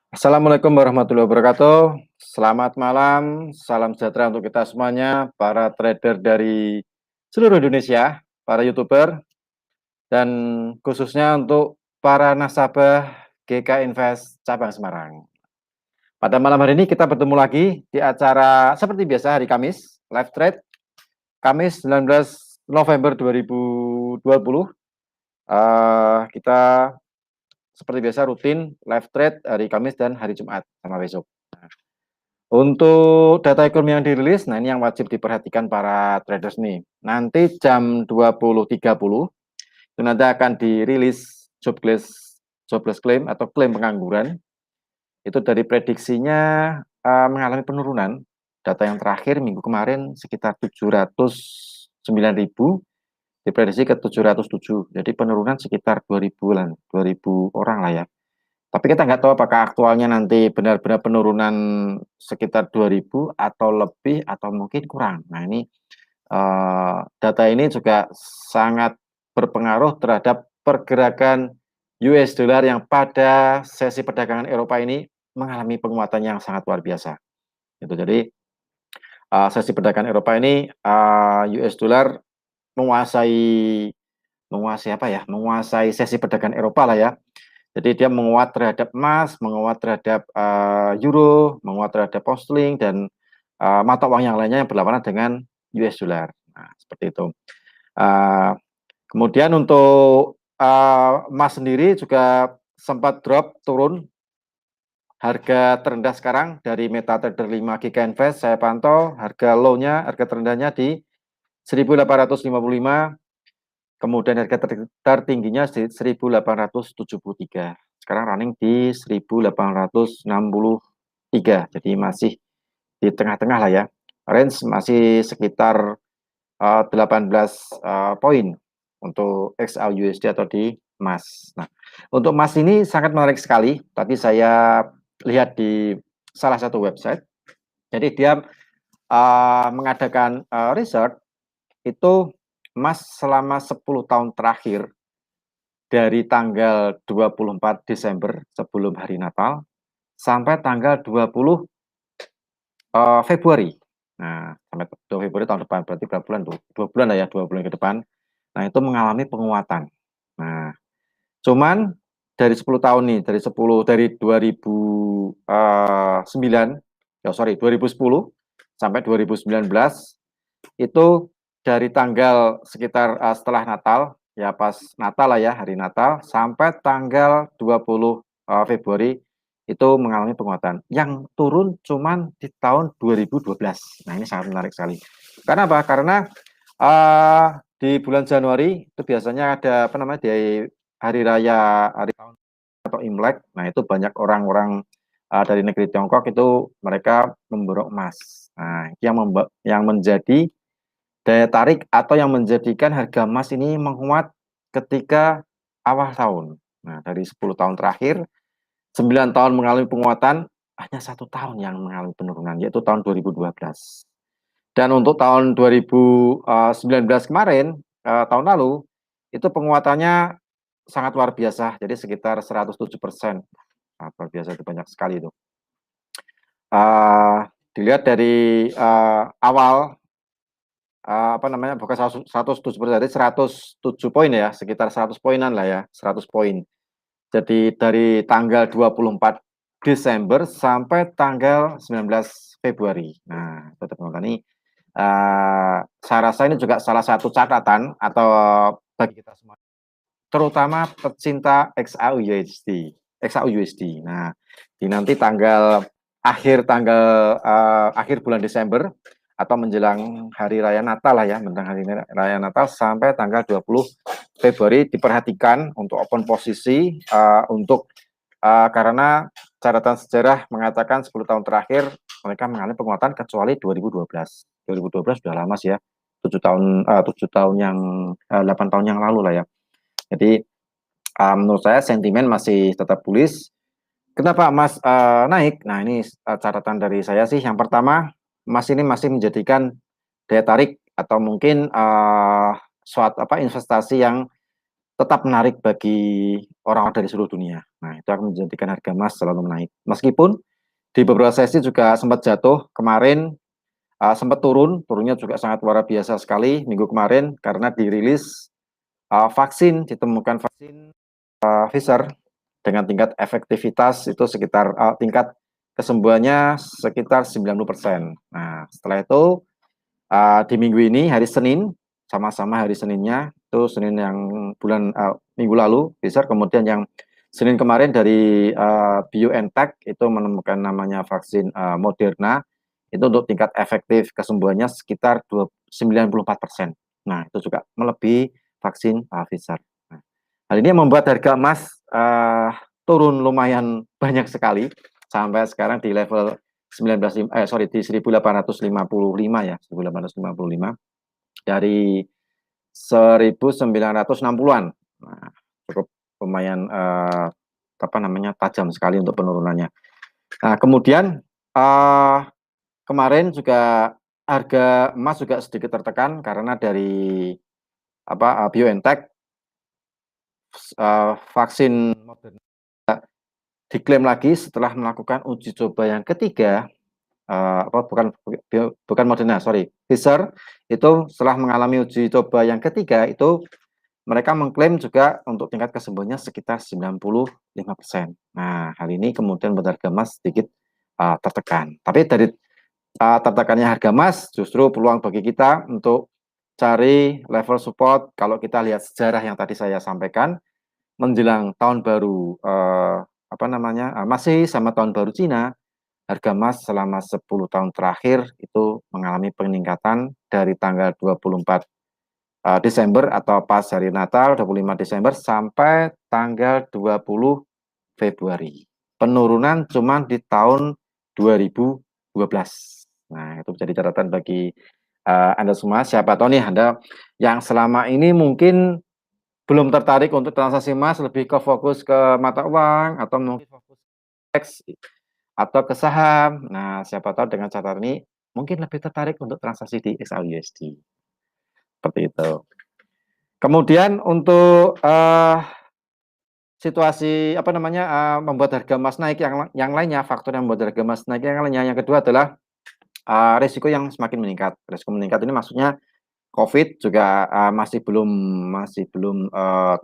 Assalamualaikum warahmatullahi wabarakatuh. Selamat malam, salam sejahtera untuk kita semuanya, para trader dari seluruh Indonesia, para YouTuber, dan khususnya untuk para nasabah GK Invest Cabang Semarang. Pada malam hari ini kita bertemu lagi di acara seperti biasa hari Kamis, live trade, Kamis 19 November 2020. Kita seperti biasa rutin live trade hari Kamis dan hari Jumat sama besok. Untuk data ekonomi yang dirilis, nah ini yang wajib diperhatikan para traders nih. Nanti jam 20.30 itu nanti akan dirilis jobless claim atau klaim pengangguran. Itu dari prediksinya mengalami penurunan. Data yang terakhir minggu kemarin sekitar 709.000, diprediksi ke 707. Jadi penurunan sekitar 2.000 orang lah ya. Tapi kita nggak tahu apakah aktualnya nanti benar-benar penurunan sekitar 2.000 atau lebih atau mungkin kurang. Nah ini data ini juga sangat berpengaruh terhadap pergerakan US dollar yang pada sesi perdagangan Eropa ini mengalami penguatan yang sangat luar biasa. Gitu. Jadi sesi perdagangan Eropa ini US dollar menguasai apa ya? Menguasai sesi perdagangan Eropa lah ya. Jadi dia menguat terhadap emas, menguat terhadap euro, menguat terhadap pound sterling dan mata uang yang lainnya yang berlawanan dengan US dollar. Nah, seperti itu. Kemudian untuk emas sendiri juga sempat drop turun. Harga terendah sekarang dari MetaTrader 5 GK Invest saya pantau harga low-nya, harga terendahnya di 1855. Kemudian harga tertingginya di 1873. Sekarang running di 1863. Jadi masih di tengah-tengah lah ya. Range masih sekitar 18 poin untuk XAUUSD atau di emas. Nah, untuk emas ini sangat menarik sekali. Tadi saya lihat di salah satu website. Jadi dia mengadakan research itu emas selama 10 tahun terakhir dari tanggal 24 Desember sebelum hari Natal sampai tanggal 20 Februari. Nah, sampai 2 Februari tahun depan berarti berapa bulan tuh? 2 bulan lah ya, 2 bulan ke depan. Nah, itu mengalami penguatan. Nah, cuman dari 10 tahun nih, dari 2010 sampai 2019 itu dari tanggal sekitar setelah Natal, ya pas Natal lah ya, hari Natal, sampai tanggal 20 Februari itu mengalami penguatan. Yang turun cuman di tahun 2012. Nah, ini sangat menarik sekali. Karena apa? Karena di bulan Januari itu biasanya ada apa namanya di hari raya hari tahun atau Imlek. Nah, itu banyak orang-orang dari negeri Tiongkok itu mereka memborong emas. Nah, yang menjadi daya tarik atau yang menjadikan harga emas ini menguat ketika awal tahun. Nah, dari 10 tahun terakhir, 9 tahun mengalami penguatan, hanya 1 tahun yang mengalami penurunan, yaitu tahun 2012. Dan untuk tahun 2019 kemarin, tahun lalu, itu penguatannya sangat luar biasa, jadi sekitar 107%. Nah, luar biasa, itu banyak sekali itu. Dilihat dari awal apa namanya bukan 107%, jadi 107 poin ya, sekitar 100 poinan lah ya, 100 poin. Jadi dari tanggal 24 Desember sampai tanggal 19 Februari. Nah, teman-teman ini saya rasa ini juga salah satu catatan atau bagi kita semua, terutama pecinta XAUUSD. Nah, di nanti akhir bulan Desember atau menjelang hari raya Natal lah ya, menjelang hari raya Natal sampai tanggal 20 Februari diperhatikan untuk open posisi karena catatan sejarah mengatakan 10 tahun terakhir mereka mengalami penguatan kecuali 2012. 2012 sudah lama sih ya. 8 tahun yang lalu lah ya. Jadi menurut saya sentimen masih tetap bullish. Kenapa emas naik? Nah, ini catatan dari saya sih. Yang pertama, emas ini masih menjadikan daya tarik atau mungkin suatu investasi yang tetap menarik bagi orang-orang dari seluruh dunia. Nah, itu akan menjadikan harga emas selalu menaik. Meskipun di beberapa sesi juga sempat jatuh kemarin, sempat turunnya juga sangat luar biasa sekali minggu kemarin karena dirilis ditemukan vaksin Pfizer dengan tingkat efektivitas itu sekitar tingkat kesembuhannya sekitar 90%. Nah, setelah itu di minggu ini hari Senin, sama-sama hari Seninnya itu Senin yang minggu lalu Pfizer, kemudian yang Senin kemarin dari BioNTech itu menemukan namanya vaksin Moderna itu untuk tingkat efektif kesembuhannya sekitar 94%. Nah, itu juga melebihi vaksin Pfizer. Nah, hal ini membuat harga emas turun lumayan banyak sekali sampai sekarang di level 1855 ya, 1855 dari 1960-an. Nah, cukup lumayan tajam sekali untuk penurunannya. Nah, kemudian kemarin juga harga emas juga sedikit tertekan karena dari BioNTech vaksin Moderna diklaim lagi setelah melakukan uji coba yang ketiga. Bukan Moderna, sorry, Pfizer itu setelah mengalami uji coba yang ketiga itu mereka mengklaim juga untuk tingkat kesembuhannya sekitar 95%. Nah, hal ini kemudian membuat harga emas sedikit tertekan. Tapi dari tertekannya harga emas justru peluang bagi kita untuk cari level support. Kalau kita lihat sejarah yang tadi saya sampaikan menjelang tahun baru masih sama tahun baru Cina, harga emas selama 10 tahun terakhir itu mengalami peningkatan dari tanggal 24 Desember atau pas hari Natal 25 Desember sampai tanggal 20 Februari. Penurunan cuma di tahun 2012. Nah, itu menjadi catatan bagi Anda semua. Siapa tahu nih Anda yang selama ini mungkin belum tertarik untuk transaksi emas, lebih ke fokus ke mata uang atau mungkin fokus teks atau ke saham. Nah, siapa tahu dengan catatan ini mungkin lebih tertarik untuk transaksi di XAUUSD. Seperti itu. Kemudian untuk situasi membuat harga emas naik yang lainnya, faktor yang membuat harga emas naik yang lainnya, yang kedua adalah risiko yang semakin meningkat. Risiko meningkat ini maksudnya COVID juga masih belum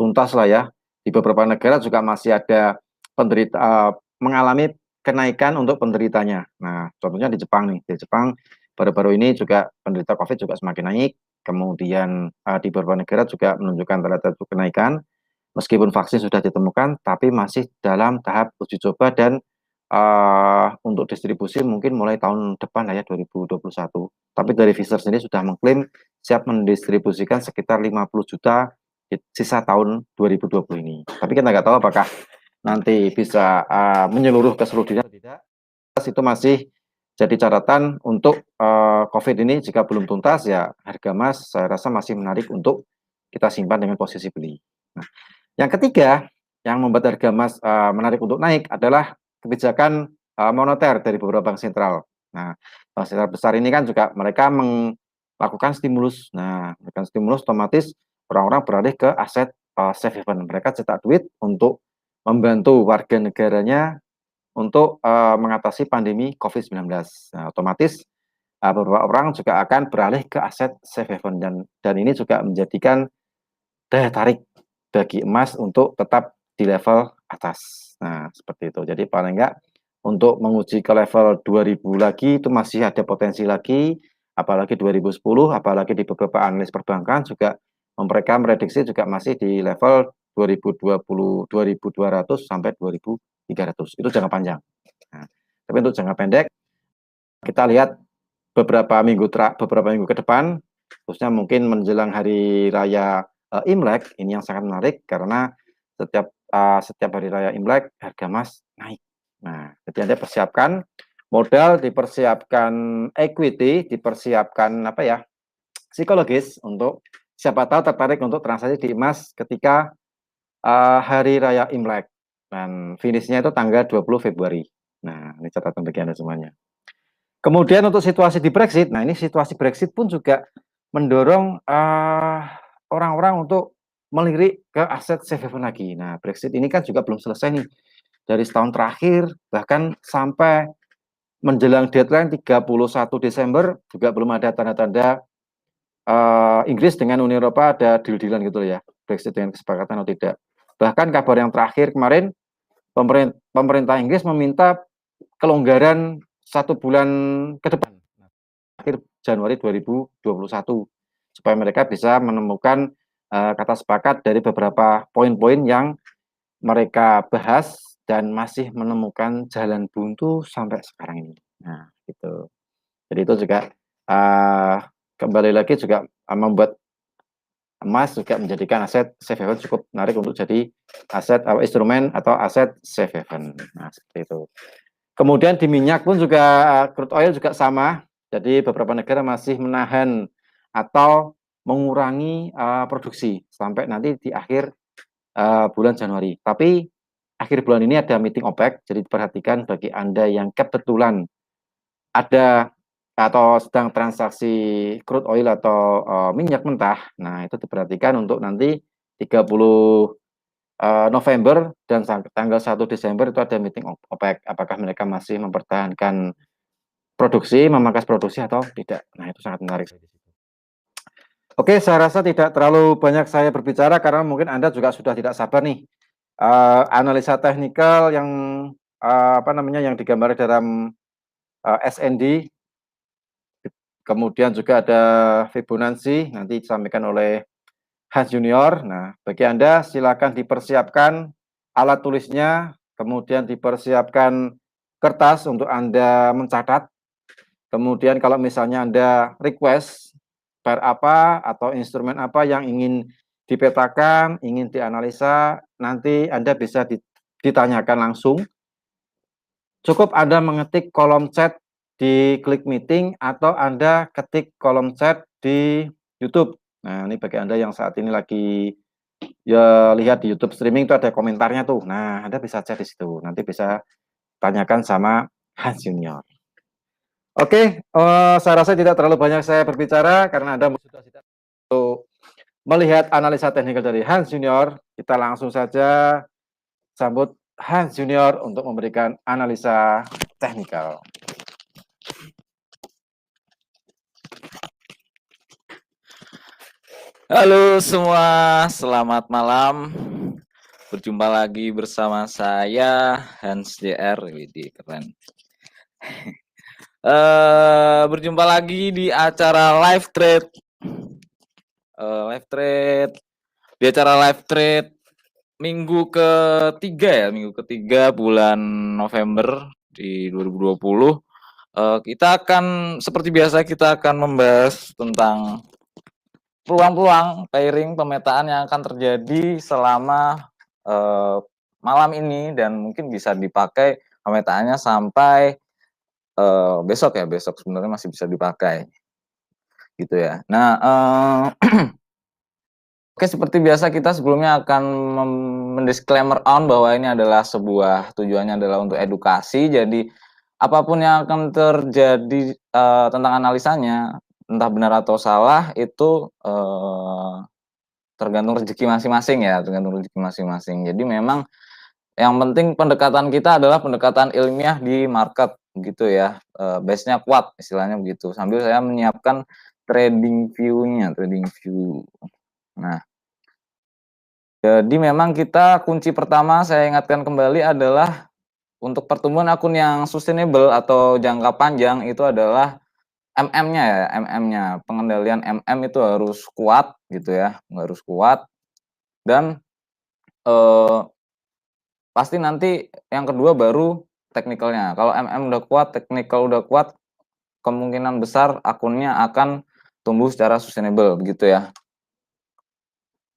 tuntas lah ya. Di beberapa negara juga masih ada penderita mengalami kenaikan untuk penderitanya. Nah, contohnya di Jepang nih. Di Jepang baru-baru ini juga penderita COVID juga semakin naik. Kemudian di beberapa negara juga menunjukkan tanda-tanda kenaikan. Meskipun vaksin sudah ditemukan, tapi masih dalam tahap uji coba dan untuk distribusi mungkin mulai tahun depan lah ya 2021. Tapi dari Pfizer sendiri sudah mengklaim siap mendistribusikan sekitar 50 juta di sisa tahun 2020 ini. Tapi kita nggak tahu apakah nanti bisa menyeluruh ke seluruh dunia atau tidak. Itu masih jadi catatan untuk COVID ini jika belum tuntas ya harga emas saya rasa masih menarik untuk kita simpan dengan posisi beli. Nah, yang ketiga yang membuat harga emas menarik untuk naik adalah kebijakan moneter dari beberapa bank sentral. Nah, bank sentral besar ini kan juga mereka melakukan stimulus. Nah, melakukan stimulus otomatis orang-orang beralih ke aset safe haven. Mereka cetak duit untuk membantu warga negaranya untuk mengatasi pandemi COVID-19. Nah, otomatis beberapa orang juga akan beralih ke aset safe haven dan ini juga menjadikan daya tarik bagi emas untuk tetap di level atas. Nah, seperti itu. Jadi paling enggak untuk menguji ke level 2000 lagi itu masih ada potensi lagi, apalagi 2010, apalagi di beberapa analis perbankan juga mereka prediksi juga masih di level 2020 2200 sampai 2300. Itu jangka panjang. Nah, tapi untuk jangka pendek kita lihat beberapa minggu ke depan khususnya mungkin menjelang hari raya Imlek ini yang sangat menarik karena setiap hari raya Imlek harga emas naik. Nah, jadi Anda persiapkan modal, dipersiapkan equity, dipersiapkan psikologis untuk siapa tahu tertarik untuk transaksi di emas ketika hari raya Imlek dan finishnya itu tanggal 20 Februari. Nah, ini catatan bagi Anda semuanya. Kemudian untuk situasi di Brexit, nah ini situasi Brexit pun juga mendorong orang-orang untuk melirik ke aset safe haven lagi. Nah, Brexit ini kan juga belum selesai nih. Dari setahun terakhir, bahkan sampai menjelang deadline 31 Desember, juga belum ada tanda-tanda Inggris dengan Uni Eropa ada deal-dealan gitu ya, Brexit dengan kesepakatan atau tidak. Bahkan kabar yang terakhir kemarin, pemerintah Inggris meminta kelonggaran 1 bulan ke depan, akhir Januari 2021, supaya mereka bisa menemukan kata sepakat dari beberapa poin-poin yang mereka bahas dan masih menemukan jalan buntu sampai sekarang ini. Nah, gitu. Jadi itu juga kembali lagi juga membuat emas juga menjadikan aset safe haven cukup menarik untuk jadi aset instrumen atau aset safe haven. Nah, seperti itu. Kemudian di minyak pun juga crude oil juga sama. Jadi beberapa negara masih menahan atau mengurangi produksi sampai nanti di akhir bulan Januari. Tapi akhir bulan ini ada meeting OPEC, jadi perhatikan bagi Anda yang kebetulan ada atau sedang transaksi crude oil atau minyak mentah, nah itu diperhatikan untuk nanti 30 November dan tanggal 1 Desember itu ada meeting OPEC, apakah mereka masih mempertahankan produksi, memangkas produksi atau tidak. Nah, itu sangat menarik. Oke, saya rasa tidak terlalu banyak saya berbicara karena mungkin Anda juga sudah tidak sabar nih. Analisa teknikal yang yang digambar dalam SND, kemudian juga ada Fibonacci, nanti disampaikan oleh Hans Junior. Nah, bagi Anda silakan dipersiapkan alat tulisnya, kemudian dipersiapkan kertas untuk Anda mencatat. Kemudian kalau misalnya Anda request pair apa atau instrumen apa yang ingin dipetakan, ingin dianalisa, nanti Anda bisa ditanyakan langsung. Cukup Anda mengetik kolom chat di Klik Meeting atau Anda ketik kolom chat di YouTube. Nah, ini bagi Anda yang saat ini lagi ya lihat di YouTube streaming itu ada komentarnya tuh. Nah, Anda bisa chat di situ. Nanti bisa tanyakan sama Hans Junior. Oke, saya rasa tidak terlalu banyak saya berbicara karena Anda sudah tidak melihat analisa teknikal dari Hans Junior. Kita langsung saja sambut Hans Junior untuk memberikan analisa teknikal. Halo semua, selamat malam. Berjumpa lagi bersama saya Hans JR, widih keren. Berjumpa lagi di acara live trade. Di acara live trade minggu ketiga bulan November di 2020. Kita akan seperti biasa kita akan membahas tentang peluang-peluang pairing pemetaan yang akan terjadi selama malam ini dan mungkin bisa dipakai pemetaannya sampai besok ya, besok sebenarnya masih bisa dipakai gitu ya. Nah, oke, seperti biasa kita sebelumnya akan mendisclaimer on bahwa ini adalah sebuah tujuannya adalah untuk edukasi, jadi apapun yang akan terjadi tentang analisanya entah benar atau salah itu tergantung rezeki masing-masing ya, tergantung rezeki masing-masing. Jadi memang yang penting pendekatan kita adalah pendekatan ilmiah di market gitu ya, base-nya kuat istilahnya begitu. Sambil saya menyiapkan trading view-nya, trading view. Nah, jadi memang kita kunci pertama saya ingatkan kembali adalah untuk pertumbuhan akun yang sustainable atau jangka panjang itu adalah MM-nya ya, MM-nya. Pengendalian MM itu harus kuat gitu ya, harus kuat dan pasti nanti yang kedua baru teknikalnya. Kalau MM udah kuat, teknikal udah kuat, kemungkinan besar akunnya akan tumbuh secara sustainable begitu ya.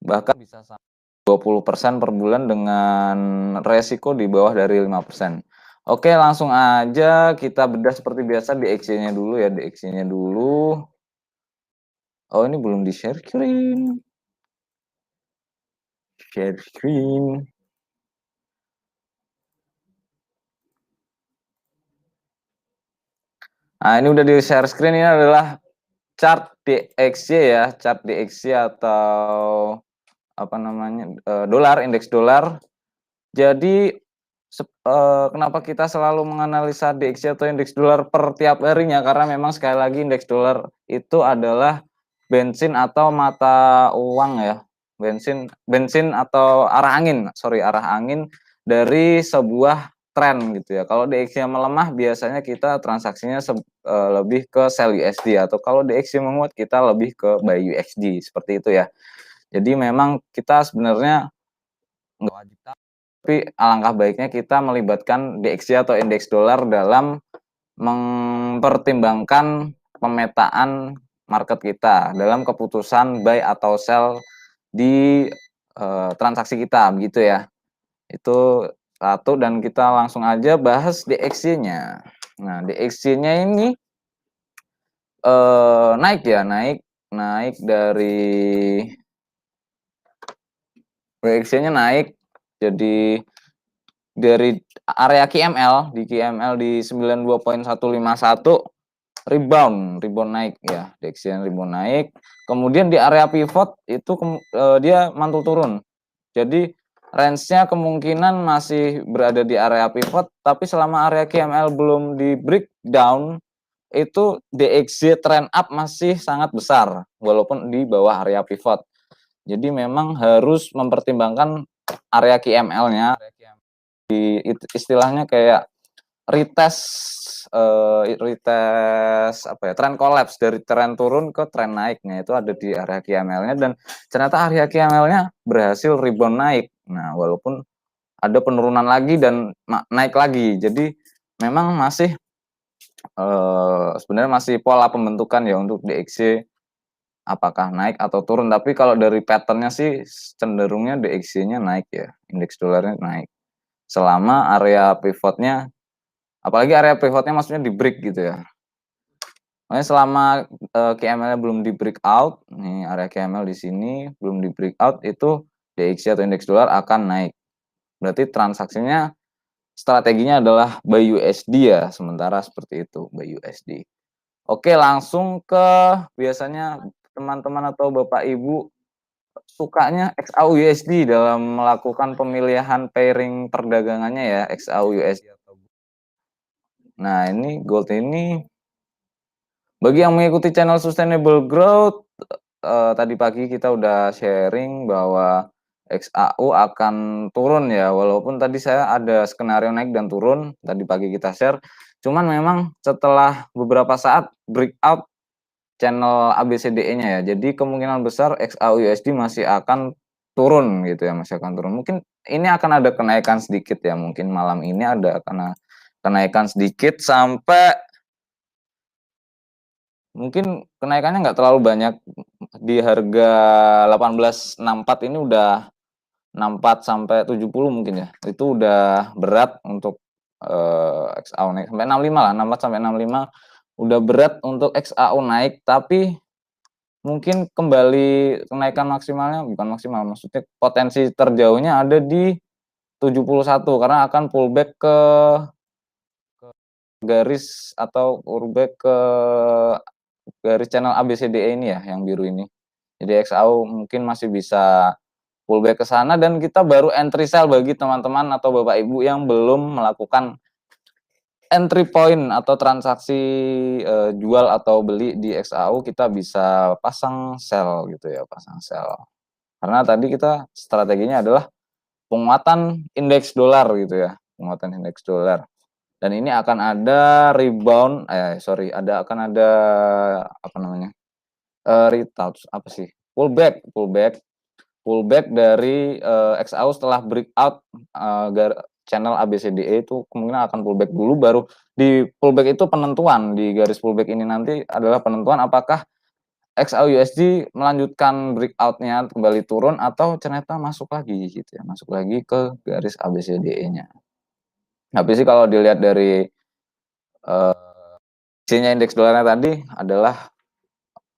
Bahkan bisa sampai 20% per bulan dengan resiko di bawah dari 5%. Oke, langsung aja kita bedah seperti biasa di XY-nya dulu ya, di XY-nya dulu. Oh, ini belum di-share screen. Share screen. Nah, ini udah di-share screen, ini adalah chart DXY ya, chart DXY atau dolar, indeks dolar. Jadi kenapa kita selalu menganalisa DXY atau indeks dolar per tiap harinya, karena memang sekali lagi indeks dolar itu adalah bensin atau mata uang ya, bensin atau arah angin dari sebuah tren gitu ya. Kalau DXY melemah biasanya kita transaksinya lebih ke sell USD, atau kalau DXY menguat kita lebih ke buy USD, seperti itu ya. Jadi memang kita sebenarnya nggak wajib, tapi alangkah baiknya kita melibatkan DXY atau indeks dolar dalam mempertimbangkan pemetaan market kita dalam keputusan buy atau sell di transaksi kita, begitu ya. Itu satu, dan kita langsung aja bahas DXY-nya. Nah, DXY-nya ini naik ya, naik dari DXY-nya naik. Jadi dari area KML di 92.151 rebound naik ya, DXY rebound naik. Kemudian di area pivot itu dia mantul turun. Jadi range-nya kemungkinan masih berada di area pivot, tapi selama area KML belum di breakdown, itu DXY trend up masih sangat besar walaupun di bawah area pivot. Jadi memang harus mempertimbangkan area KML-nya, istilahnya kayak retest trend collapse dari tren turun ke tren naiknya itu ada di area KML-nya, dan ternyata area KML-nya berhasil rebound naik. Nah, walaupun ada penurunan lagi dan naik lagi. Jadi memang masih sebenarnya masih pola pembentukan ya untuk DXY, apakah naik atau turun. Tapi kalau dari pattern-nya sih cenderungnya DXY-nya naik ya, indeks dolarnya naik. Selama area pivotnya, apalagi area pivotnya maksudnya di break gitu ya. Makanya selama KML-nya belum di breakout, nih area KML di sini belum di breakout, itu DXY atau indeks dolar akan naik. Berarti transaksinya, strateginya adalah buy USD ya, sementara seperti itu, buy USD. Oke, langsung ke biasanya teman-teman atau Bapak Ibu sukanya XAU USD dalam melakukan pemilihan pairing perdagangannya ya, XAU USD. Nah, ini gold ini bagi yang mengikuti channel Sustainable Growth, tadi pagi kita udah sharing bahwa XAU akan turun ya, walaupun tadi saya ada skenario naik dan turun, tadi pagi kita share. Cuman memang setelah beberapa saat breakout channel ABCDE-nya ya, jadi kemungkinan besar XAU USD masih akan turun gitu ya, masih akan turun. Mungkin ini akan ada kenaikan sedikit ya, mungkin malam ini ada kenaikan sedikit sampai, mungkin kenaikannya nggak terlalu banyak, di harga 1864 ini udah 64 sampai 70 mungkin ya. Itu udah berat untuk XAU naik sampai 65 lah, 64 sampai 65 udah berat untuk XAU naik, tapi mungkin kembali kenaikan maksimalnya, bukan maksimal, maksudnya potensi terjauhnya ada di 71 karena akan pullback ke garis atau pullback ke garis channel ABCDE ini ya, yang biru ini. Jadi XAU mungkin masih bisa pullback ke sana, dan kita baru entry sell bagi teman-teman atau Bapak Ibu yang belum melakukan entry point atau transaksi jual atau beli di XAU, kita bisa pasang sell gitu ya, pasang sell. Karena tadi kita strateginya adalah penguatan indeks dolar gitu ya, penguatan indeks dolar. Dan ini akan ada rebound, akan ada apa namanya? Retouch apa sih? Pullback dari XAU setelah breakout channel ABCDE, itu kemungkinan akan pullback dulu, baru di pullback itu penentuan, di garis pullback ini nanti adalah penentuan apakah XAU USD melanjutkan breakout-nya kembali turun atau ternyata masuk lagi gitu ya, masuk lagi ke garis ABCDE-nya. Tapi sih kalau dilihat dari isinya indeks dolarnya tadi adalah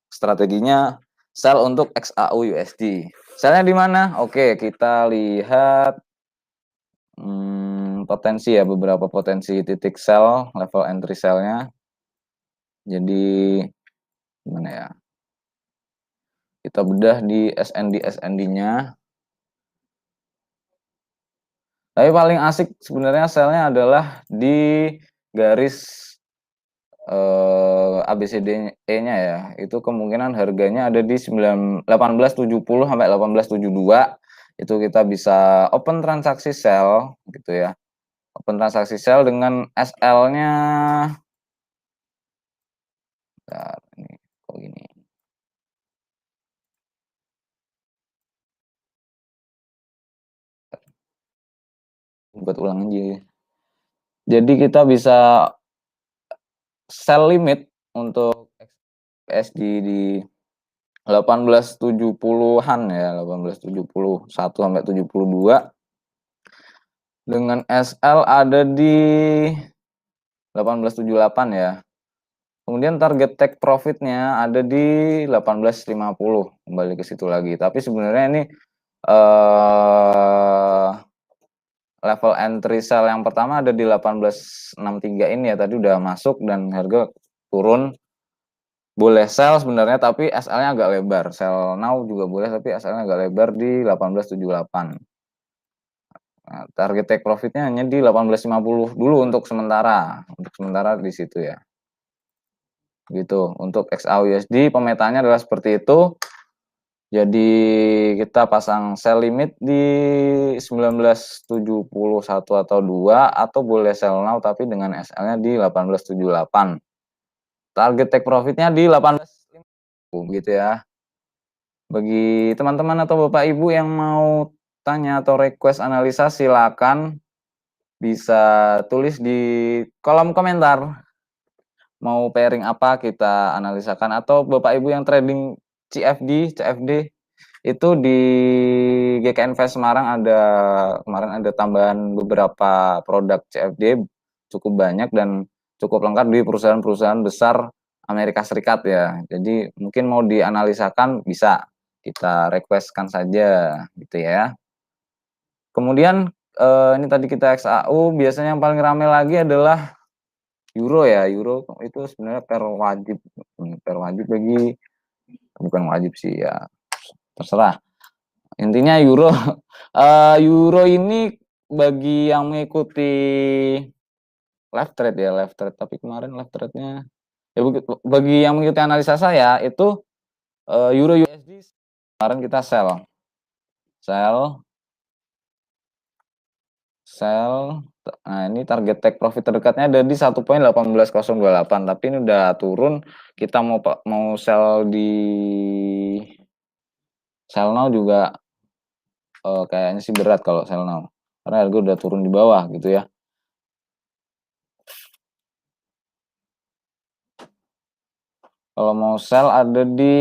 strateginya sell untuk XAU USD. Sellnya di mana? Oke, kita lihat potensi ya, beberapa potensi titik sell, level entry sell-nya. Jadi gimana ya? Kita bedah di SND-nya. Tapi paling asik sebenarnya selnya adalah di garis ABCDE-nya ya. Itu kemungkinan harganya ada di 1870 sampai 1872. Itu kita bisa open transaksi sell gitu ya. Open transaksi sell dengan SL-nya, ini kok gini. Buat ulang aja. Jadi kita bisa sell limit untuk XSD di 1870-an ya, 1871 sampai 72. Dengan SL ada di 1878 ya. Kemudian target take profitnya ada di 1850, kembali ke situ lagi. Tapi sebenarnya ini level entry sell yang pertama ada di 1863 ini ya, tadi udah masuk dan harga turun. Boleh sell sebenarnya tapi SL-nya agak lebar. Sell now juga boleh tapi SL-nya agak lebar di 1878. Nah, target take profitnya hanya di 1850 dulu untuk sementara. Untuk sementara di situ ya. Gitu. Untuk XAUSD pemetaannya adalah seperti itu. Jadi kita pasang sell limit di 1971 atau 2 atau boleh sell now tapi dengan SL-nya di 1878. Target take profitnya di 1850 gitu ya. Bagi teman-teman atau Bapak Ibu yang mau tanya atau request analisa silakan bisa tulis di kolom komentar. Mau pairing apa kita analisakan atau Bapak Ibu yang trading CFD itu di GK Invest Semarang kemarin ada tambahan beberapa produk CFD cukup banyak dan cukup lengkap di perusahaan-perusahaan besar Amerika Serikat ya. Jadi mungkin mau dianalisakan bisa kita requestkan saja gitu ya. Kemudian ini tadi kita XAU, biasanya yang paling ramai lagi adalah Euro ya. Euro itu sebenarnya pair wajib bagi, bukan wajib sih ya, terserah. Intinya Euro Euro ini bagi yang mengikuti live trade ya, live trade. Tapi kemarin live trade-nya ya bagi yang mengikuti analisa saya itu Euro USD kemarin kita sell. Nah, ini target take profit terdekatnya ada di 1.18028, tapi ini udah turun. Kita mau sell di sell now juga kayaknya sih berat kalau sell now. Karena harga udah turun di bawah gitu ya. Kalau mau sell ada di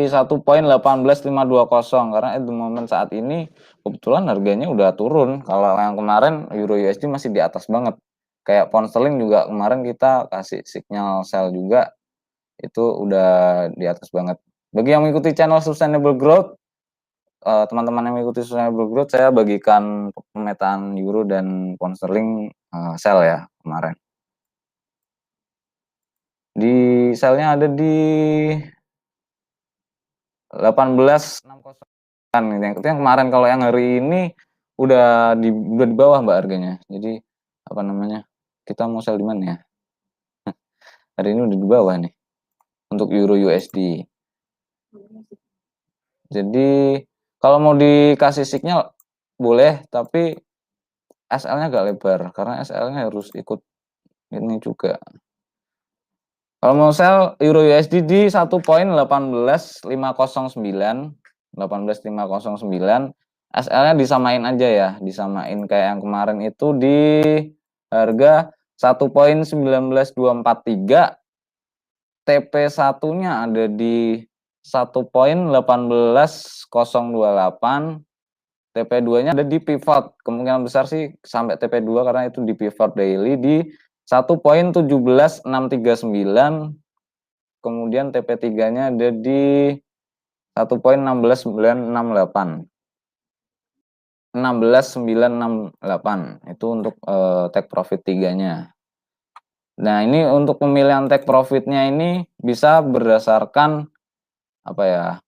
1.18520 karena at the moment saat ini kebetulan harganya udah turun. Kalau yang kemarin Euro USD masih di atas banget. Kayak pound sterling juga kemarin kita kasih sinyal sell juga, itu udah di atas banget. Bagi yang mengikuti channel Sustainable Growth, teman-teman yang mengikuti Sustainable Growth, saya bagikan pemetaan euro dan pound sterling sell ya kemarin. Di sellnya ada di 1860 kan, itu yang kemarin. Kalau yang hari ini udah di bawah Mbak harganya. Jadi apa namanya? Kita mau sell di mana ya? Hari ini udah di bawah nih untuk euro USD. Jadi kalau mau dikasih signal boleh, tapi SL-nya agak lebar karena SL-nya harus ikut ini juga. Kalau mau sell euro USD di 1.18509, SL-nya disamain aja ya, disamain kayak yang kemarin itu di harga 1.19243. TP1-nya ada di 1.18028. TP2-nya ada di pivot. Kemungkinan besar sih sampai TP2 karena itu di pivot daily di 1.17639. Kemudian TP3-nya ada di 1.16968. 16968 itu untuk take profit 3-nya. Nah, ini untuk pemilihan take profitnya ini bisa berdasarkan apa ya?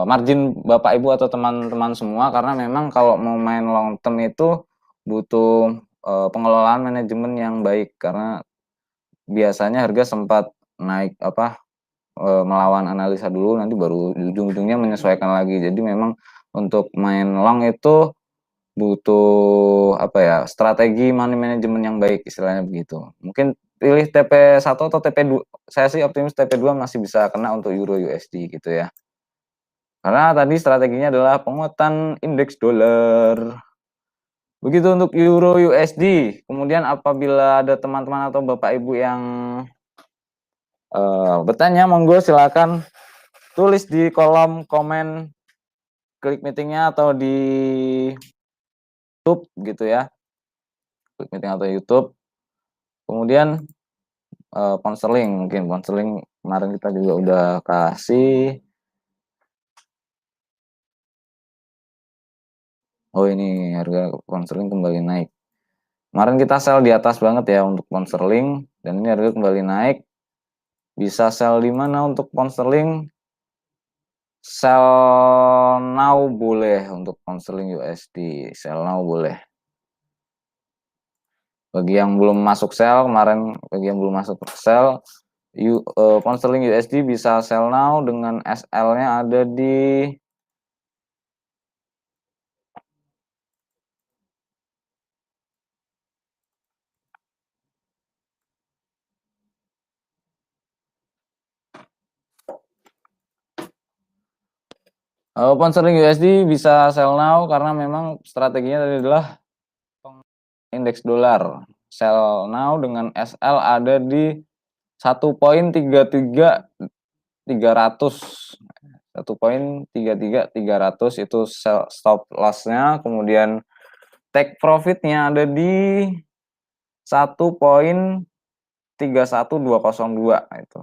margin Bapak Ibu atau teman-teman semua, karena memang kalau mau main long term itu butuh pengelolaan manajemen yang baik, karena biasanya harga sempat naik melawan analisa dulu, nanti baru ujung-ujungnya menyesuaikan lagi. Jadi memang untuk main long itu butuh strategi money management yang baik, istilahnya begitu. Mungkin pilih TP1 atau TP2. Saya sih optimis TP2 masih bisa kena untuk Euro USD gitu ya. Karena tadi strateginya adalah penguatan indeks dolar. Begitu untuk Euro USD. Kemudian apabila ada teman-teman atau Bapak Ibu yang bertanya, monggo silakan tulis di kolom komen klik meetingnya atau di YouTube gitu ya. Klik meeting atau YouTube. Kemudian Poundsterling, mungkin Poundsterling kemarin kita juga udah kasih. Oh, ini harga Poundsterling kembali naik. Kemarin kita sell di atas banget ya untuk Poundsterling, dan ini harga kembali naik. Bisa sell di mana untuk Poundsterling? Sell now boleh untuk Poundsterling USD, sell now boleh. Bagi yang belum masuk sell kemarin, bagi yang belum masuk sell, Poundsterling USD bisa sell now dengan SL-nya ada di Poundsterling USD bisa sell now karena memang strateginya tadi adalah indeks dolar. Sell now dengan SL ada di 1.33.300. 1.33.300 itu stop loss-nya, kemudian take profit-nya ada di 1.31202 itu.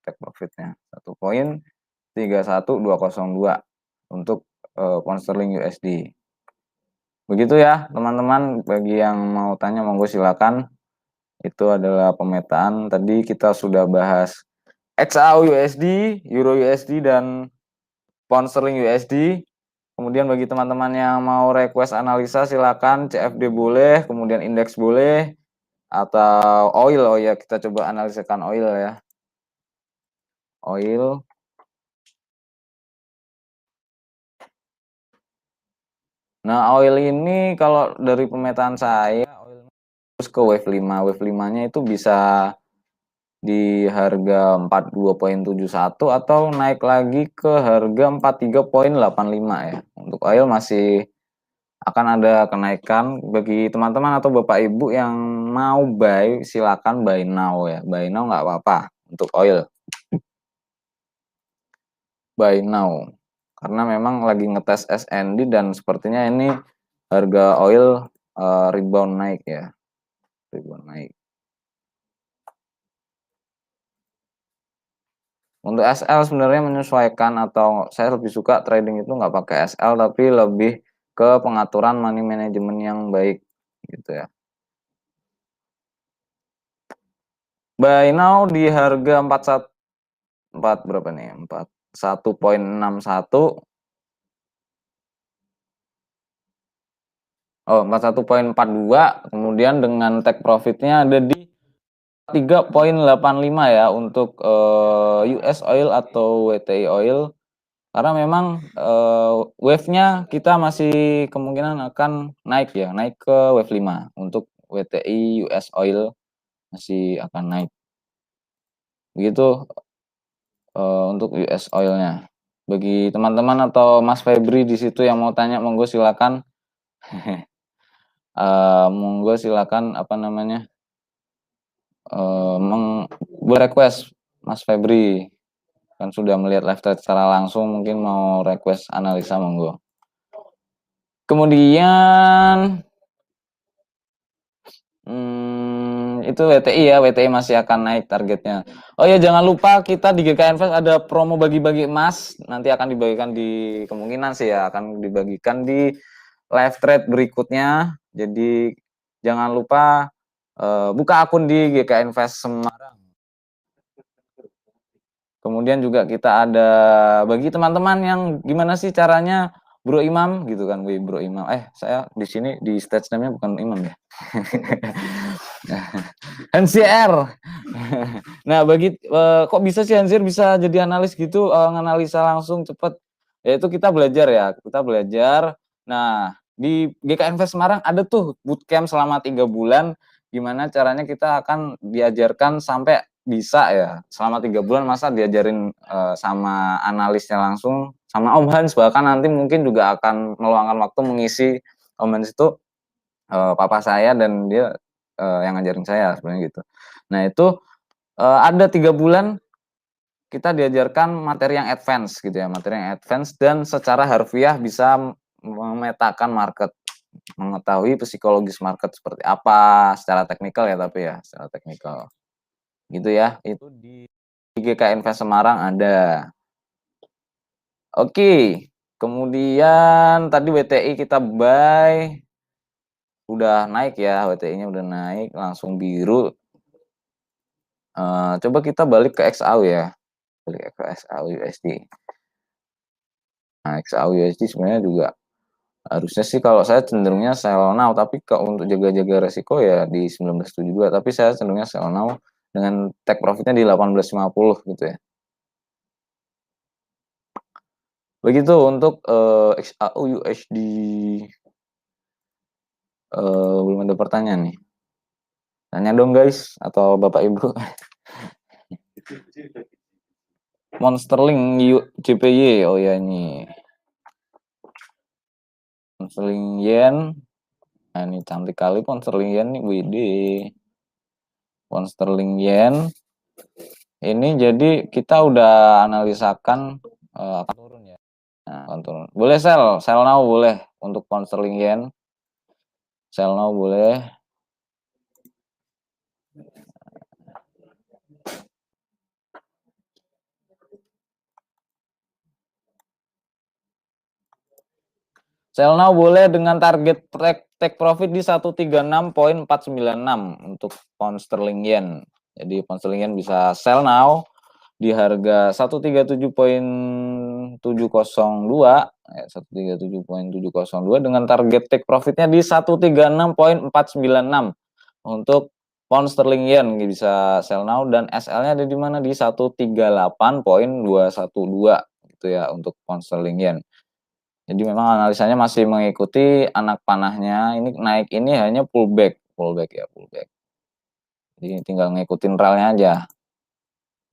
Take profit-nya 1.31202 untuk Poundsterling USD. Begitu ya teman-teman, bagi yang mau tanya monggo silakan. Itu adalah pemetaan. Tadi kita sudah bahas XAU USD, Euro USD, dan Poundsterling USD. Kemudian bagi teman-teman yang mau request analisa silakan, CFD boleh, kemudian indeks boleh, atau oil. Oh ya, kita coba analisakan oil ya. Oil. Nah, oil ini kalau dari pemetaan saya, oil terus ke wave 5. Wave 5-nya itu bisa di harga 42.71 atau naik lagi ke harga 43.85 ya. Untuk oil masih akan ada kenaikan. Bagi teman-teman atau Bapak Ibu yang mau buy, silakan buy now ya. Buy now nggak apa-apa untuk oil. Buy now. Karena memang lagi ngetes SND dan sepertinya ini harga oil rebound naik ya. Rebound naik. Untuk SL sebenarnya menyesuaikan, atau saya lebih suka trading itu nggak pakai SL tapi lebih ke pengaturan money management yang baik gitu ya. Buy now di harga 4 berapa nih? 41.61. Oh, 41.42, kemudian dengan take profitnya ada di 3.85 ya untuk US oil atau WTI oil. Karena memang wave-nya kita masih kemungkinan akan naik ya, naik ke wave 5. Untuk WTI US oil masih akan naik. Begitu untuk US oil-nya. Bagi teman-teman atau Mas Febri di situ yang mau tanya, monggo silakan. Monggo silakan request Mas Febri. Kan sudah melihat live trade secara langsung, mungkin mau request analisa monggo. Kemudian itu WTI ya, WTI masih akan naik targetnya. Oh ya, jangan lupa kita di GK Invest ada promo bagi-bagi emas, nanti akan dibagikan kemungkinan sih ya, akan dibagikan di live trade berikutnya. Jadi jangan lupa buka akun di GK Invest Semarang. Kemudian juga kita ada bagi teman-teman yang gimana sih caranya Bro Imam gitu kan, wih Bro Imam. Saya di sini di stage name-nya bukan Imam ya. Hansier. Nah, kok bisa sih Hansier bisa jadi analis gitu, nganalisa langsung cepet. Ya itu kita belajar ya, kita belajar. Nah, di GKN Invest Semarang ada tuh bootcamp selama 3 bulan, gimana caranya kita akan diajarkan sampai bisa ya, selama 3 bulan masa diajarin sama analisnya langsung, sama Om Hans, bahkan nanti mungkin juga akan meluangkan waktu mengisi Om Hans itu papa saya dan dia yang ngajarin saya sebenarnya gitu. Nah itu ada 3 bulan kita diajarkan materi yang advance gitu ya, materi yang advance dan secara harfiah bisa memetakan market, mengetahui psikologis market seperti apa secara teknikal ya, tapi ya secara teknikal gitu ya. Itu di GK Invest Semarang ada. Oke, kemudian tadi WTI kita buy udah naik ya, WTI-nya udah naik langsung biru. Coba kita balik ke XAU ya, balik ke XAU USD. Nah, XAU USD sebenarnya juga harusnya sih kalau saya cenderungnya sell now, tapi untuk jaga-jaga resiko ya di 1972, tapi saya cenderungnya sell now dengan take profitnya di 1850 gitu ya. Begitu untuk XAU USD. Belum ada pertanyaan nih. Tanya dong guys atau Bapak Ibu. Monsterlink JPY, oh ya ini. Monsterlink Yen. Nah ini cantik kali Monsterlink Yen nih, WD. Monsterlink Yen. Ini jadi kita udah analisakan akan turun ya. Nah, akan turun. Boleh sell now boleh untuk Monsterlink Yen. Sell now boleh. Sell now boleh dengan target take profit di 136.496 untuk pound sterling yen. Jadi pound sterling yen bisa sell now di harga 137.702 ya, 137.702 dengan target take profitnya di 136.496 untuk pound sterling yen bisa sell now, dan SL-nya ada di mana di 138.212 gitu ya untuk pound sterling yen. Jadi memang analisanya masih mengikuti anak panahnya. Ini naik ini hanya pullback ya, pullback. Jadi tinggal ngikutin relnya aja.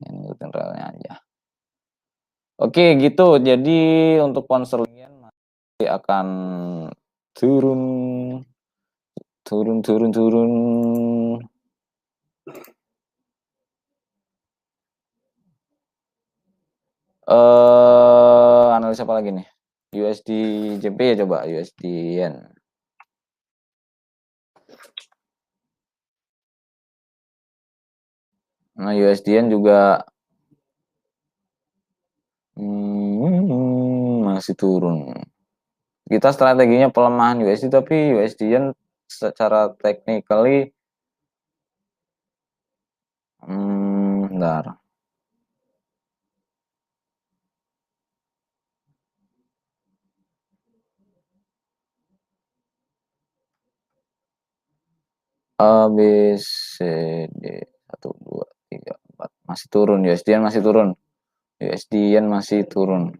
Ngikutin relnya aja. Oke, gitu. Jadi untuk pound sterling masih akan turun. Analisa apa lagi nih? USD JP ya, coba USD yen. Nah, USD yen juga masih turun. Kita strateginya pelemahan USD, tapi USD yen secara technically bentar. A, B, C, D, 1, 2, 3, 4. Masih turun, USD yen masih turun. USD yen masih turun.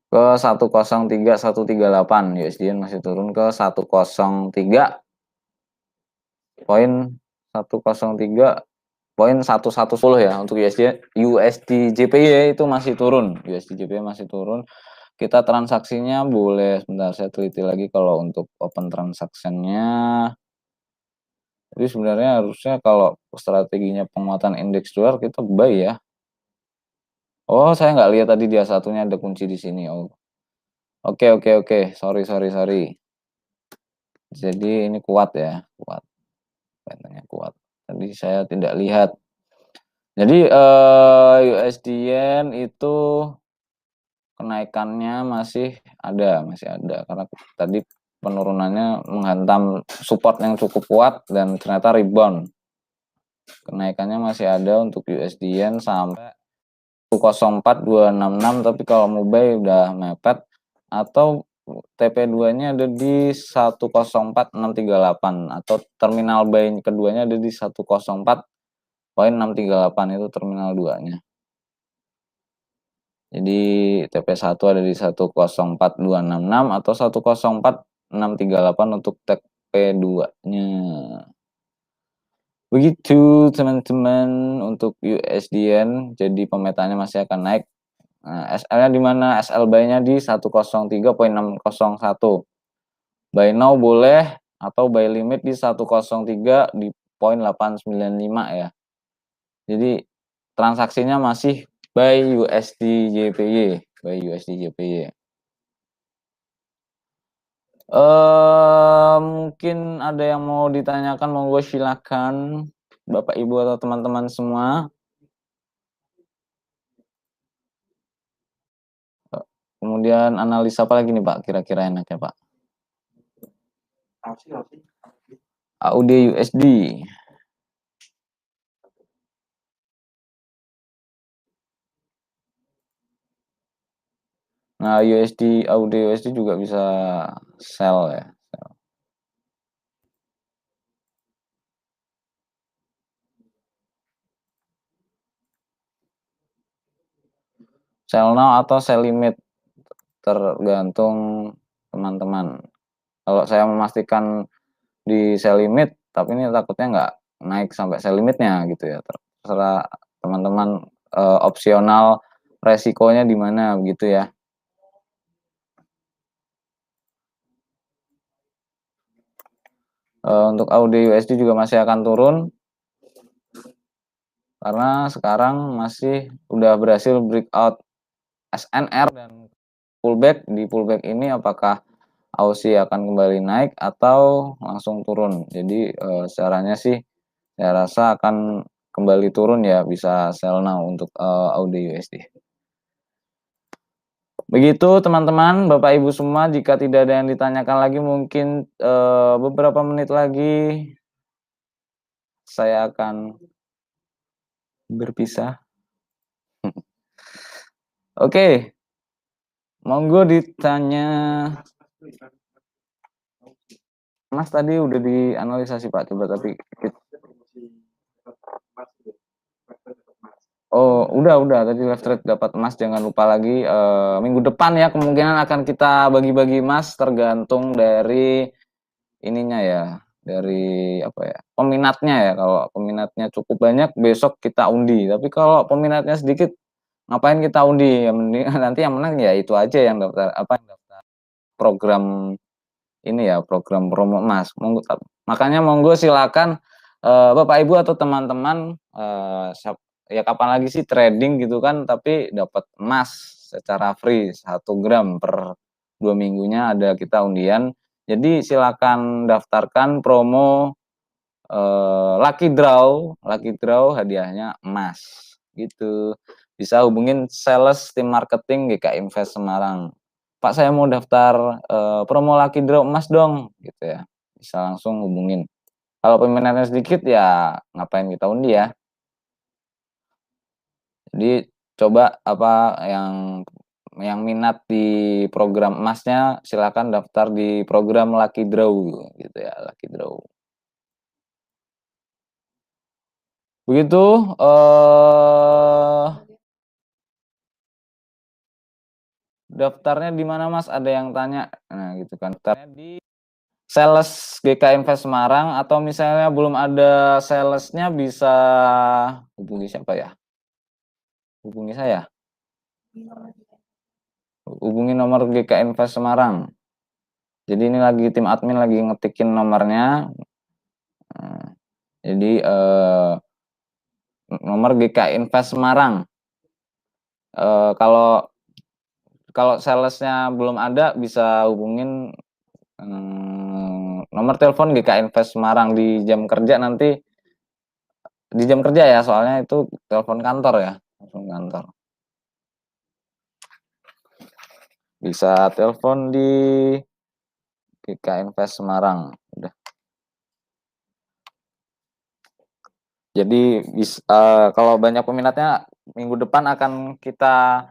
Ke 103.138, USD yen masih turun ke 103.103.1110 ya untuk USD JPY itu masih turun. USD JPY masih turun. Kita transaksinya boleh sebentar saya teliti lagi kalau untuk open transaction-nya. Jadi sebenarnya harusnya kalau strateginya penguatan indeks dolar kita buy ya. Oh, saya nggak lihat tadi dia satunya ada kunci di sini. Oh. Oke. Sorry. Jadi ini kuat ya, kuat. Kelihatannya kuat. Tadi saya tidak lihat. Jadi USD yen itu kenaikannya masih ada karena tadi penurunannya menghantam support yang cukup kuat dan ternyata rebound. Kenaikannya masih ada untuk USD Yen sampai 104266, tapi kalau MUBAI udah mepet, atau TP2-nya ada di 104638, atau terminal buy keduanya ada di 104.638, itu terminal 2-nya. Jadi TP1 ada di 104266 atau 104638 untuk TP2-nya. Begitu teman-teman untuk USD-Yen, jadi pemetanya masih akan naik. Nah, SL-nya di mana? SL buy-nya di 103.601. Buy now boleh atau buy limit di 103 di 0.895 ya. Jadi transaksinya masih buy USD JPY, buy USD JPY. Mungkin ada yang mau ditanyakan, monggo silakan Bapak Ibu atau teman-teman semua. Kemudian analisa apa lagi nih Pak, kira-kira enaknya Pak? AUD USD. Nah, AUD USD juga bisa sell ya. Sell now atau sell limit, tergantung teman-teman. Kalau saya memastikan di sell limit, tapi ini takutnya nggak naik sampai sell limitnya gitu ya. Terserah teman-teman, opsional resikonya di mana begitu ya. Untuk AUD USD juga masih akan turun karena sekarang masih udah berhasil breakout SNR dan pullback. Di pullback ini apakah Aussie akan kembali naik atau langsung turun. Jadi caranya sih saya rasa akan kembali turun ya, bisa sell now untuk AUD USD. Begitu teman-teman, Bapak Ibu semua, jika tidak ada yang ditanyakan lagi, mungkin beberapa menit lagi saya akan berpisah. Oke, monggo ditanya. Mas tadi udah dianalisasi Pak, coba tapi oh udah tadi left trade dapat emas, jangan lupa lagi minggu depan ya kemungkinan akan kita bagi-bagi emas, tergantung dari ininya ya, dari apa ya, peminatnya ya. Kalau peminatnya cukup banyak besok kita undi, tapi kalau peminatnya sedikit ngapain kita undi ya, mending nanti yang menang ya itu aja yang daftar program ini ya, program promo emas. Monggo, makanya monggo silakan Bapak Ibu atau teman-teman, ya kapan lagi sih trading gitu kan, tapi dapat emas secara free 1 gram per 2 minggunya ada kita undian. Jadi silakan daftarkan promo lucky draw hadiahnya emas gitu. Bisa hubungin sales tim marketing GK Invest Semarang. Pak, saya mau daftar promo lucky draw emas dong gitu ya. Bisa langsung hubungin. Kalau peminatnya sedikit ya ngapain kita undi ya. Jadi coba apa yang minat di program emasnya silakan daftar di program lucky draw gitu ya, lucky draw. Begitu daftarnya di mana Mas? Ada yang tanya. Nah, gitu kan. Daftarnya di sales GK Invest Semarang, atau misalnya belum ada salesnya bisa hubungi siapa ya? Hubungi saya. Hubungi nomor GK Invest Semarang. Jadi ini lagi tim admin lagi ngetikin nomornya. Nah, jadi nomor GK Invest Semarang. Kalau salesnya belum ada bisa hubungin nomor telepon GK Invest Semarang di jam kerja nanti. Di jam kerja ya, soalnya itu telepon kantor ya, telepon kantor. Bisa telepon di GK Invest Semarang. Udah. Jadi kalau banyak peminatnya minggu depan akan kita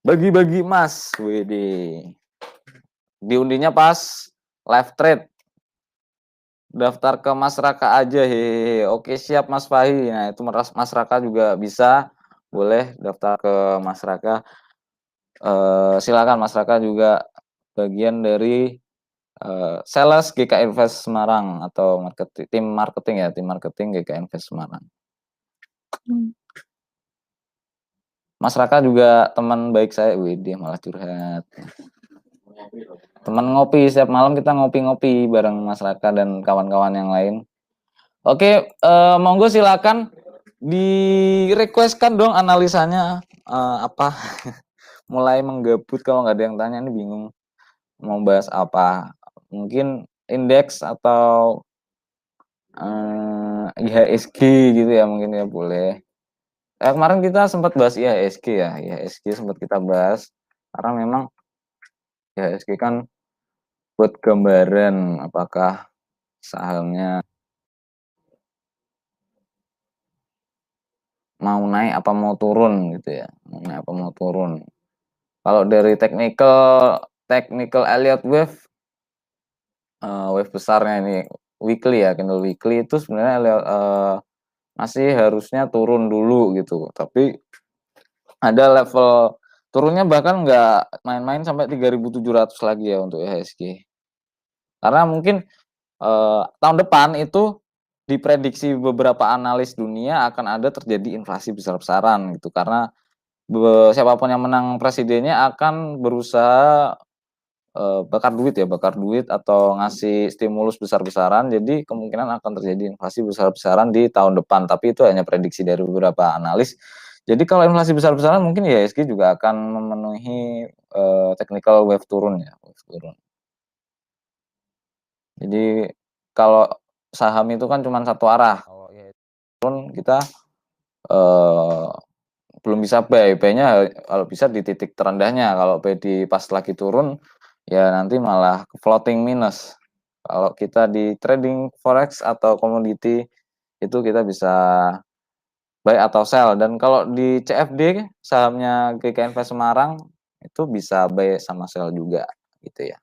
bagi-bagi emas. Widih. Diundinya pas live trade. Daftar ke Mas Raka aja. Hehehe. Oke, siap Mas Fahi. Nah, itu Mas Raka juga bisa. Boleh daftar ke Mas Raka. Silakan Mas Raka juga bagian dari sales GK Invest Semarang atau tim marketing GK Invest Semarang. Mas Raka juga teman baik saya. Wih, dia malah curhat. Teman ngopi, setiap malam kita ngopi-ngopi bareng Mas Raka dan kawan-kawan yang lain. Oke, monggo silakan di-requestkan dong analisanya apa. Mulai menggabut kalau nggak ada yang tanya, ini bingung mau bahas apa. Mungkin indeks atau IHSG gitu ya, mungkin ya boleh. Kemarin kita sempat bahas IHSG ya, IHSG sempat kita bahas karena memang IHSG kan buat gambaran apakah sahamnya mau naik apa mau turun gitu ya, mau naik apa mau turun. Kalau dari technical Elliott wave, wave besarnya ini weekly ya, candle weekly itu sebenarnya masih harusnya turun dulu gitu, tapi ada level turunnya bahkan nggak main-main sampai 3.700 lagi ya untuk IHSG. Karena mungkin tahun depan itu diprediksi beberapa analis dunia akan ada terjadi inflasi besar-besaran gitu, karena siapapun yang menang presidennya akan berusaha bakar duit atau ngasih stimulus besar-besaran, jadi kemungkinan akan terjadi inflasi besar-besaran di tahun depan, tapi itu hanya prediksi dari beberapa analis. Jadi kalau inflasi besar-besaran mungkin ya IHSG juga akan memenuhi technical wave turun ya, wave turun. Jadi kalau saham itu kan cuma satu arah, kalau turun kita belum bisa buy-nya kalau bisa di titik terendahnya, kalau buy di pas lagi turun ya nanti malah floating minus. Kalau kita di trading forex atau komoditi itu kita bisa buy atau sell, dan kalau di CFD sahamnya GK Invest Semarang itu bisa buy sama sell juga gitu ya.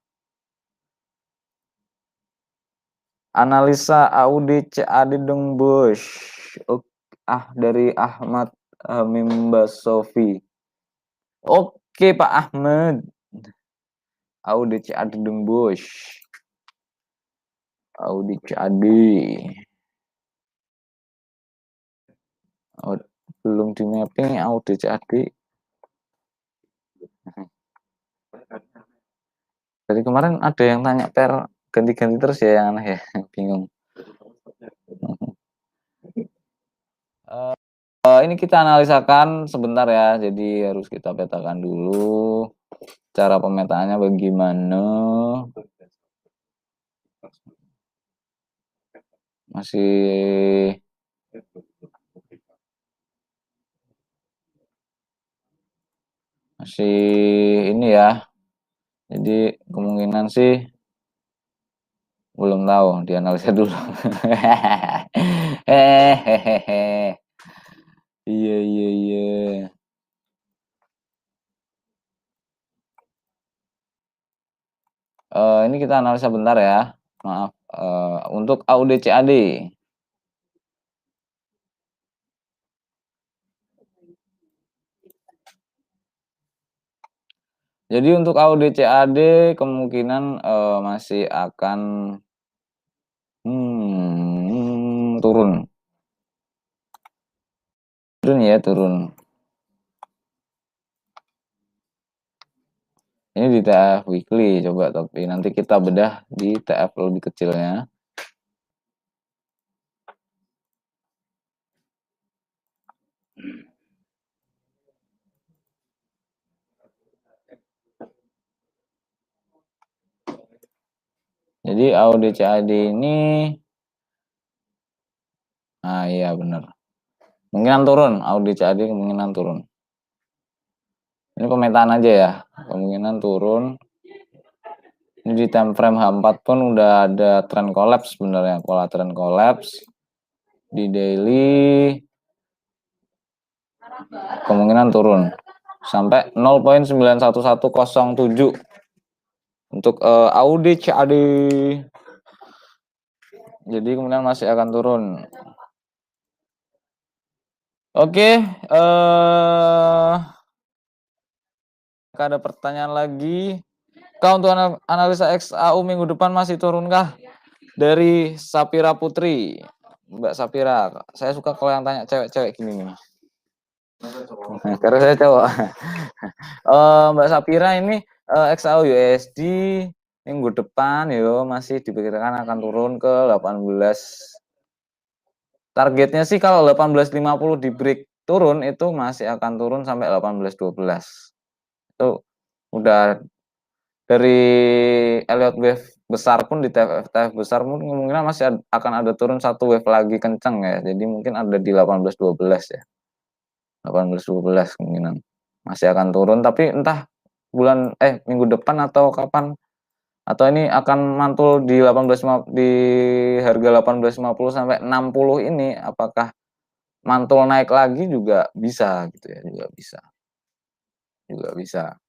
Analisa AUD CAD dong bos. Dari Ahmad Mimba Sofi. Oke Pak Ahmad. AUD CAD dong bos. AUD CAD. Belum di mapping AUD CAD. Dari kemarin ada yang tanya per ganti-ganti terus ya, yang aneh ya. Bingung. Ini kita analisakan sebentar ya, jadi harus kita petakan dulu cara pemetaannya bagaimana. Masih ini ya, jadi kemungkinan sih belum tahu, dianalisa dulu. Hehehe. Iya. Ini kita analisa bentar ya. Maaf. Untuk AUD CAD. Jadi untuk AUD CAD kemungkinan masih akan turun. Turun. Ini di TF weekly coba, tapi nanti kita bedah di TF lebih kecilnya. Jadi AUD CAD ini, iya benar. Kemungkinan turun, AUD CAD kemungkinan turun. Ini pemetaan aja ya, kemungkinan turun. Ini di time frame H4 pun udah ada trend collapse sebenarnya, pola trend collapse. Di daily kemungkinan turun sampai 0,91107 untuk AUD CAD. Jadi kemudian masih akan turun. Oke, ada pertanyaan lagi. Kau untuk analisa XAU minggu depan masih turunkah? Dari Sapira Putri. Mbak Sapira, saya suka kalau yang tanya cewek-cewek gini nih. Karena saya cowok. Mbak Sapira ini XAU USD minggu depan masih diperkirakan akan turun ke 18. Targetnya sih kalau 18.50 di break turun itu masih akan turun sampai 18.12. Itu udah dari Elliott wave besar pun di TF besar pun kemungkinan masih akan ada turun satu wave lagi kenceng ya. Jadi mungkin ada di 18.12 ya. 18.12 kemungkinan masih akan turun, tapi entah minggu depan atau kapan, atau ini akan mantul di 18 di harga 18.50 sampai 60 ini, apakah mantul naik lagi juga bisa gitu ya, juga bisa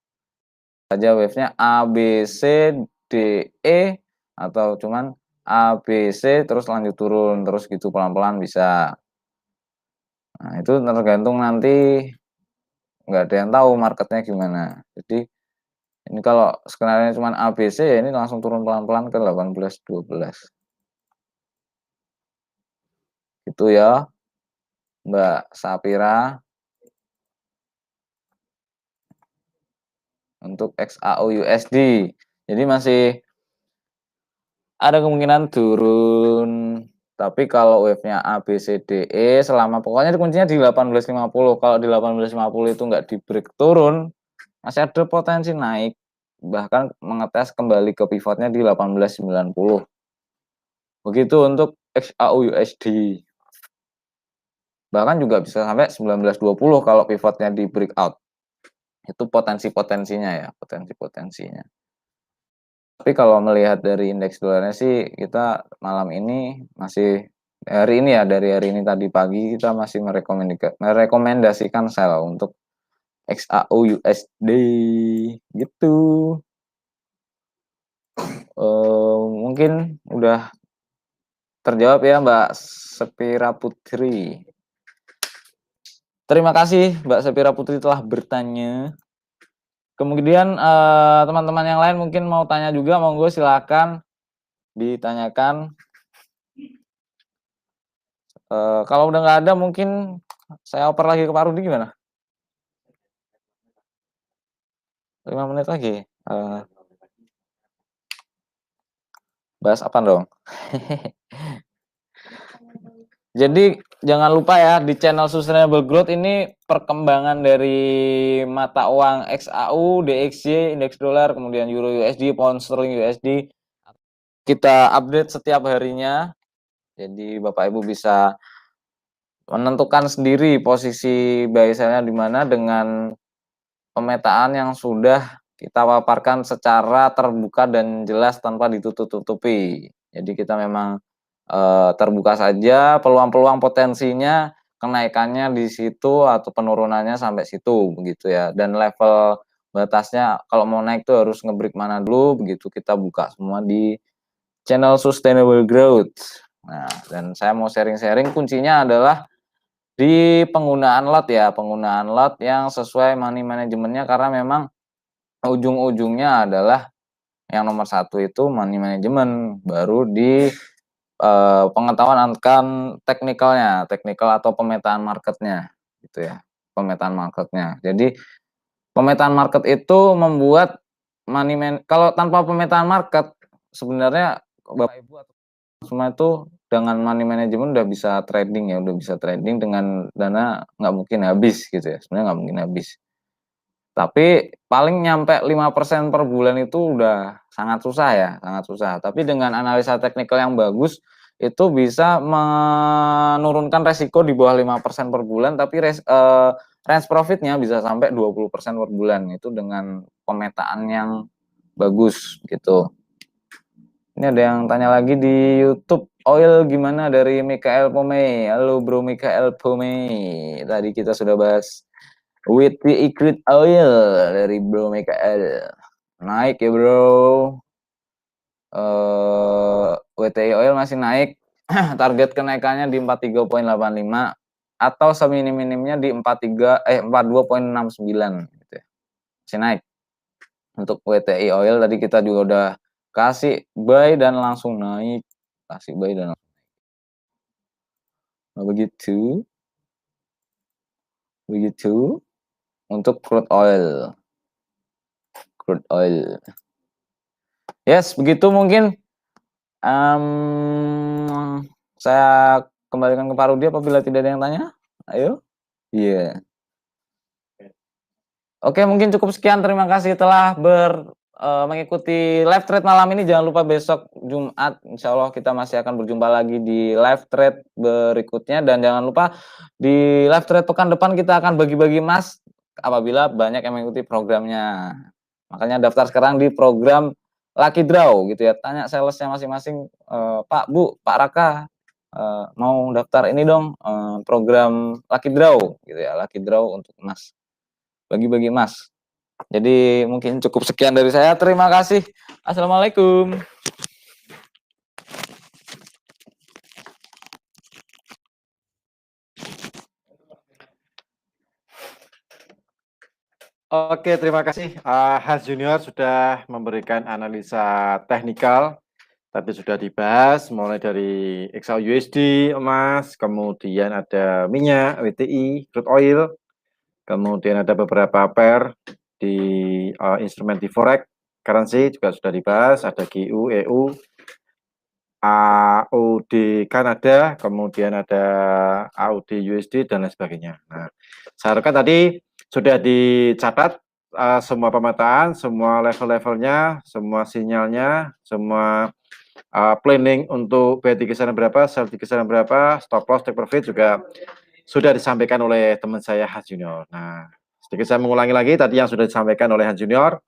saja wave-nya A B C D E atau cuman A B C terus lanjut turun terus gitu pelan-pelan bisa. Nah, itu tergantung nanti, nggak ada yang tahu marketnya gimana. Jadi ini kalau skenario cuma ABC ya ini langsung turun pelan-pelan ke 18.12. Itu ya Mbak Sapira untuk XAU USD. Jadi masih ada kemungkinan turun. Tapi kalau wave-nya A, B, C, D, E selama pokoknya kuncinya di 18.50. Kalau di 18.50 itu nggak di break turun, masih ada potensi naik. Bahkan mengetes kembali ke pivotnya di 18.90. Begitu untuk XAU USD. Bahkan juga bisa sampai 19.20 kalau pivotnya di breakout. Itu potensi-potensinya ya, potensi-potensinya. Tapi kalau melihat dari indeks dolarnya sih kita malam ini masih hari ini ya, dari hari ini tadi pagi kita masih merekomendasikan sell untuk XAU USD gitu. Mungkin udah terjawab ya Mbak Sepira Putri. Terima kasih Mbak Sepira Putri telah bertanya. Kemudian teman-teman yang lain mungkin mau tanya juga, monggo silakan ditanyakan. Kalau udah nggak ada mungkin saya oper lagi ke Pak Rudi gimana? 5 menit lagi. Bahas apa dong? Jadi jangan lupa ya di channel Sustainable Growth ini perkembangan dari mata uang XAU, DXY, indeks dolar, kemudian Euro USD, Pound Sterling USD kita update setiap harinya. Jadi Bapak Ibu bisa menentukan sendiri posisi buy sell-nya di mana dengan pemetaan yang sudah kita paparkan secara terbuka dan jelas tanpa ditutup-tutupi. Jadi kita memang terbuka saja peluang-peluang potensinya, kenaikannya di situ atau penurunannya sampai situ begitu ya. Dan level batasnya kalau mau naik tuh harus ngebreak mana dulu begitu, kita buka semua di channel Sustainable Growth. Nah, dan saya mau sharing-sharing kuncinya adalah di penggunaan lot ya, penggunaan lot yang sesuai money manajemennya, karena memang ujung-ujungnya adalah yang nomor satu itu money management, baru di pengetahuan akan teknikal atau pemetaan marketnya gitu ya, pemetaan marketnya. Jadi pemetaan market itu membuat kalau tanpa pemetaan market sebenarnya Bapak Ibu atau semua itu dengan money management udah bisa trading ya, udah bisa trading dengan dana nggak mungkin habis gitu ya, sebenarnya nggak mungkin habis. Tapi paling nyampe 5% per bulan itu udah sangat susah ya, sangat susah. Tapi dengan analisa teknikal yang bagus, itu bisa menurunkan resiko di bawah 5% per bulan, tapi range profitnya bisa sampai 20% per bulan, itu dengan pemetaan yang bagus gitu. Ini ada yang tanya lagi di YouTube, oil gimana dari Mikael Pome? Halo Bro Mikael Pome. Tadi kita sudah bahas with the crude oil dari Bro Mikael. Naik ya Bro. WTI oil masih naik. Target kenaikannya di 43,85 atau seminim-minimnya di 42,69 gitu ya. Masih naik. Untuk WTI oil tadi kita juga udah kasih buy dan langsung naik. Kasih buy dan langsung. Nah, begitu untuk crude oil. Yes, begitu mungkin saya kembalikan ke Pak Rudi apabila tidak ada yang tanya. Ayo. Iya. Oke, mungkin cukup sekian. Terima kasih telah mengikuti live trade malam ini. Jangan lupa besok Jumat, insya Allah kita masih akan berjumpa lagi di live trade berikutnya. Dan jangan lupa di live trade pekan depan kita akan bagi-bagi emas apabila banyak yang mengikuti programnya. Makanya daftar sekarang di program Lucky Draw gitu ya. Tanya salesnya masing-masing, Pak, Bu, Pak Raka, mau daftar ini dong, program Lucky Draw gitu ya. Lucky Draw untuk emas. Bagi-bagi emas. Jadi mungkin cukup sekian dari saya. Terima kasih. Assalamualaikum. Oke, terima kasih Hans Junior sudah memberikan analisa teknikal. Tadi sudah dibahas mulai dari XAU USD, emas, kemudian ada minyak, WTI, crude oil, kemudian ada beberapa pair di instrumen di forex, currency juga sudah dibahas, ada GU, EU, AUD Kanada, kemudian ada AUD USD dan lain sebagainya. Nah, saya harapkan tadi sudah dicatat semua pemetaan, semua level-levelnya, semua sinyalnya, semua planning untuk buy di kisaran berapa, sell di kisaran berapa, stop loss, take profit juga sudah disampaikan oleh teman saya Hans Junior. Nah, sedikit saya mengulangi lagi tadi yang sudah disampaikan oleh Hans Junior.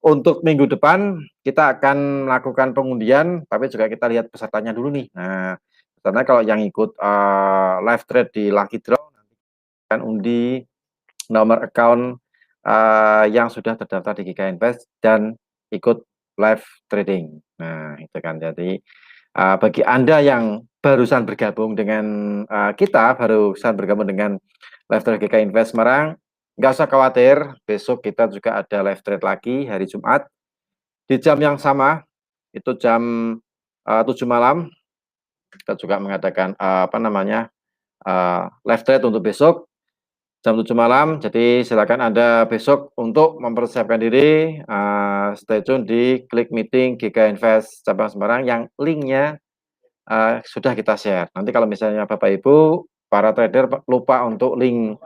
Untuk minggu depan kita akan melakukan pengundian, tapi juga kita lihat pesertanya dulu nih. Nah, karena kalau yang ikut live trade di Lucky Draw akan undi nomor account yang sudah terdaftar di GK Invest dan ikut live trading. Nah, itu kan jadi bagi Anda yang barusan bergabung dengan kita, barusan bergabung dengan live trade GK Invest Semarang, nggak usah khawatir, besok kita juga ada live trade lagi hari Jumat di jam yang sama, itu jam 7 malam. Kita juga mengadakan live trade untuk besok jam 7 malam. Jadi silakan Anda besok untuk mempersiapkan diri, stay tune di klik meeting GK Invest cabang Semarang yang linknya sudah kita share. Nanti kalau misalnya Bapak Ibu para trader lupa untuk link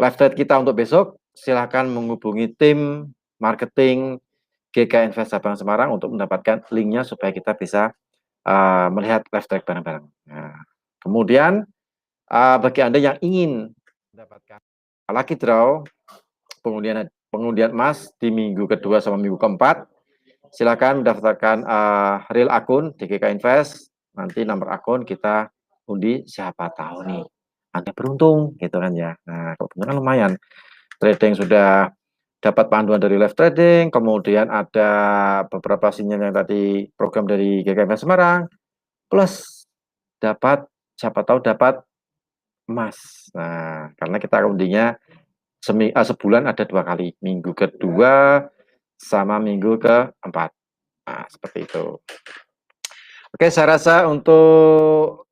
live trade kita untuk besok, silahkan menghubungi tim marketing GK Invest cabang Semarang untuk mendapatkan linknya supaya kita bisa melihat live trade bareng-bareng. Nah, kemudian bagi Anda yang ingin mendapatkan lucky draw pengundian emas di minggu kedua sama minggu keempat, silakan mendaftarkan real akun di GK Invest. Nanti nomor akun kita undi, siapa tahu nih Anda beruntung gitu kan ya. Nah, kebetulan lumayan. Trading sudah dapat panduan dari live trading, kemudian ada beberapa sinyal yang tadi program dari GK Invest Semarang, plus dapat siapa tahu dapat emas. Nah, karena kita undinya sebulan ada 2 kali, minggu kedua sama minggu keempat. Nah, seperti itu. Oke, saya rasa untuk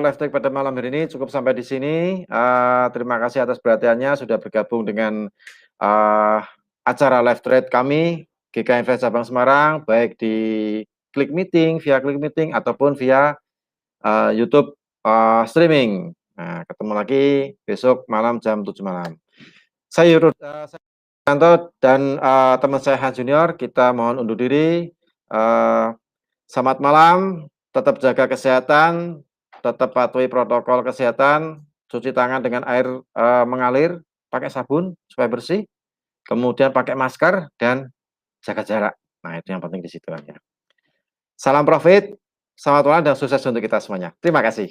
live tag pada malam hari ini cukup sampai di sini. Terima kasih atas perhatiannya sudah bergabung dengan acara live trade kami GK Invest Cabang Semarang, baik di klik meeting, via klik meeting ataupun via YouTube streaming. Nah, ketemu lagi besok malam jam 7 malam. Saya Yurdanto dan teman saya Hans Junior, kita mohon undur diri. Selamat malam, tetap jaga kesehatan, tetap patuhi protokol kesehatan, cuci tangan dengan air mengalir, pakai sabun supaya bersih, kemudian pakai masker dan jaga jarak. Nah, itu yang penting di situ aja. Salam profit, selamat malam dan sukses untuk kita semuanya. Terima kasih.